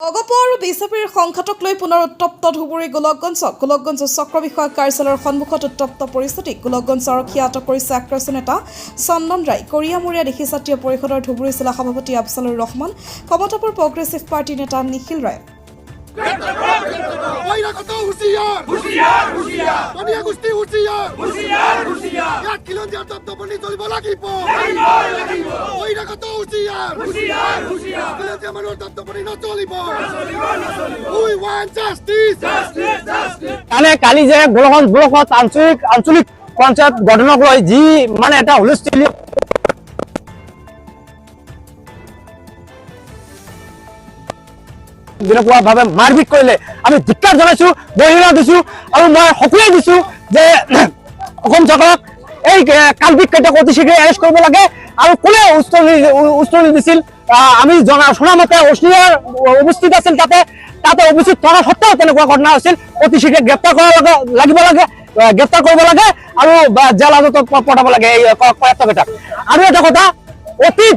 অগপ আৰু বিজেপিৰ সংঘাতক লৈ পুনৰ উত্তপ্ত ধুবুৰী গোলকগঞ্জ চক্ৰ বিষয়া কাৰ্যালয়ৰ সন্মুখত উত্তপ্ত পৰিস্থিতি। গোলকগঞ্জ আৰক্ষীয়ে আটক কৰিছে আক্ৰমণ নেতা চন্দন ৰায়। কৰিয়ামূৰীয়া দেশী জাতীয় পৰিষদৰ ধুবুৰী জিলা সভাপতি আফজালুৰ ৰহমান, কমতাপুৰ প্ৰগ্ৰেছিভ পাৰ্টিৰ নেতা নিখিল ৰায়। কালি যে গোলকগঞ্জ ব্লকত আঞ্চলিক পঞ্চায়ত গঠনক লৈ যি মানে এটা হুলস্থুল বিৰূপভাৱে মাৰপিট কৰিলে আমি ধিক্কাৰ জনাইছো, বহিৰা দিছো আৰু মই সকলোৱে দিছো যে অসম চৰকাৰক এই কালপিক কেইটাক অতি শীঘ্ৰে এৰেষ্ট কৰিব লাগে। আৰু কোনে উস্তনি দিছিল আমি শুনা মতে অস্ট্ৰেলিয়াৰ উপস্থিত আছিল, তাতে উপস্থিত থকা সত্ত্বেও তেনেকুৱা ঘটনা হৈছিল। অতি শীঘ্ৰে গ্ৰেপ্তাৰ গ্ৰেপ্তাৰ কৰিব লাগে আৰু জেল হাজতত পঠাব লাগে এই কয়েকটাক। আৰু এটা কথা অতি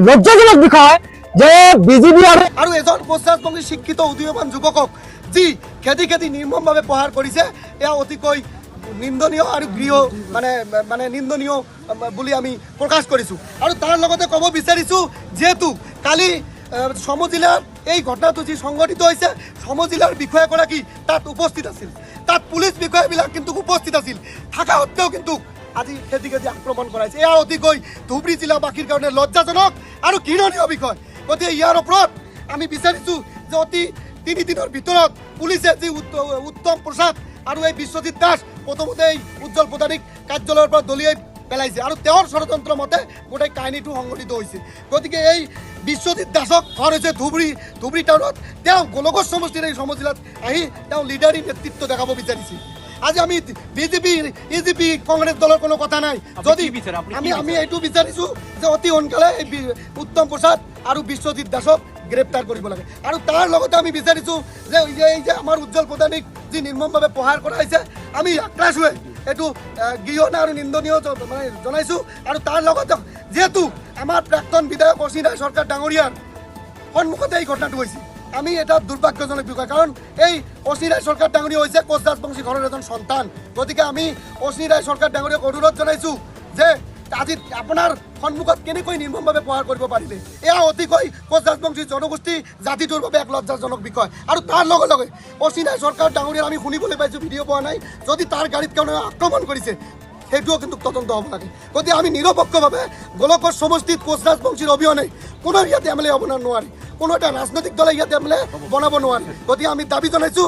লজ্জাজনক বিষয় যে বিজেপি আৰু এজন পশ্চিমবংগী শিক্ষিত উদীয়মান যুৱকক যি খেদি নিৰ্মমভাৱে প্ৰহাৰ কৰিছে, এয়া অতিকৈ নিন্দনীয় আৰু গৃহ মানে নিন্দনীয় বুলি আমি প্ৰকাশ কৰিছোঁ। আৰু তাৰ লগতে ক'ব বিচাৰিছোঁ, যিহেতু কালি চমু জিলাৰ এই ঘটনাটো যি সংঘটিত হৈছে, চমু জিলাৰ বিষয়াগৰাকী তাত উপস্থিত আছিল, তাত পুলিচ বিষয়াবিলাক কিন্তু উপস্থিত আছিল, থকা সত্ত্বেও কিন্তু আজি খেদি আক্ৰমণ কৰাইছে। এয়া অতিকৈ ধুবুৰী জিলাবাসীৰ কাৰণে লজ্জাজনক আৰু ঘৃণনীয় বিষয়। গতিকে ইয়াৰ ওপৰত আমি বিচাৰিছোঁ যে অতি 3 দিনৰ ভিতৰত পুলিচে যি উত্তম প্ৰসাদ আৰু এই বিশ্বজিৎ দাস প্ৰথমতে এই উজ্জ্বল পদানিক কাৰ্যালয়ৰ পৰা দলিয়াই পেলাইছে আৰু তেওঁৰ ষড়যন্ত্ৰ মতে গোটেই কাহিনীটো সংঘটিত হৈছে। গতিকে এই বিশ্বজিৎ দাসক ঘৰ হৈছে ধুবুৰী টাউনত। তেওঁ গোলকগঞ্জ সমষ্টিৰ এই সমজিলাত আহি তেওঁ লিডাৰী নেতৃত্ব দেখাব বিচাৰিছে। আজি আমি বিজেপি ইজিপি কংগ্ৰেছ দলৰ কোনো কথা নাই। যদি আমি এইটো বিচাৰিছোঁ যে অতি সোনকালে এই উত্তম প্ৰসাদ আৰু বিশ্বজিৎ দাসক গ্ৰেপ্তাৰ কৰিব লাগে। আৰু তাৰ লগতে আমি বিচাৰিছোঁ যে এই যে আমাৰ উজ্জ্বল পদানিক যি নিৰ্মমভাৱে প্ৰহাৰ কৰা হৈছে, আমি আক্ৰাশ হৈ এইটো গৃহণীয় আৰু নিন্দনীয় জনাইছোঁ। আৰু তাৰ লগতে যিহেতু আমাৰ প্ৰাক্তন বিধায়ক অসীম ৰায় চৰকাৰ ডাঙৰীয়াৰ সন্মুখতে এই ঘটনাটো হৈছে, আমি এটা দুৰ্ভাগ্যজনক বিষয়। কাৰণ এই অসীম ৰায় চৰকাৰ ডাঙৰীয়া হৈছে কোচ ৰাজবংশী ঘৰৰ এজন সন্তান। গতিকে আমি অসীম ৰায় চৰকাৰ ডাঙৰীয়াক অনুৰোধ জনাইছোঁ যে আজি আপোনাৰ সন্মুখত কেনেকৈ নিৰ্মমভাৱে প্ৰহাৰ কৰিব পাৰিলে, এয়া অতিকৈ কোচ ৰাজবংশী জনগোষ্ঠী জাতিটোৰ বাবে এক লজ্জাজনক বিষয়। আৰু তাৰ লগে লগে অসীম ৰায় চৰকাৰ ডাঙৰীয়াৰ আমি শুনিবলৈ পাইছোঁ, ভিডিঅ' পোৱা নাই, যদি তাৰ গাড়ীত কোনোবাই আক্ৰমণ কৰিছে সেইটোও কিন্তু তদন্ত হ'ব লাগে। গতিকে আমি নিৰপেক্ষভাৱে গোলকগঞ্জ সমষ্টিত কোচ ৰাজবংশীৰ অবিহনে কোনো ইয়াতে এম এল এ হ'ব নোৱাৰে, কোনো এটা ৰাজনৈতিক দলে ইয়াতে এম এল এ বনাব নোৱাৰে। গতিকে আমি দাবী জনাইছোঁ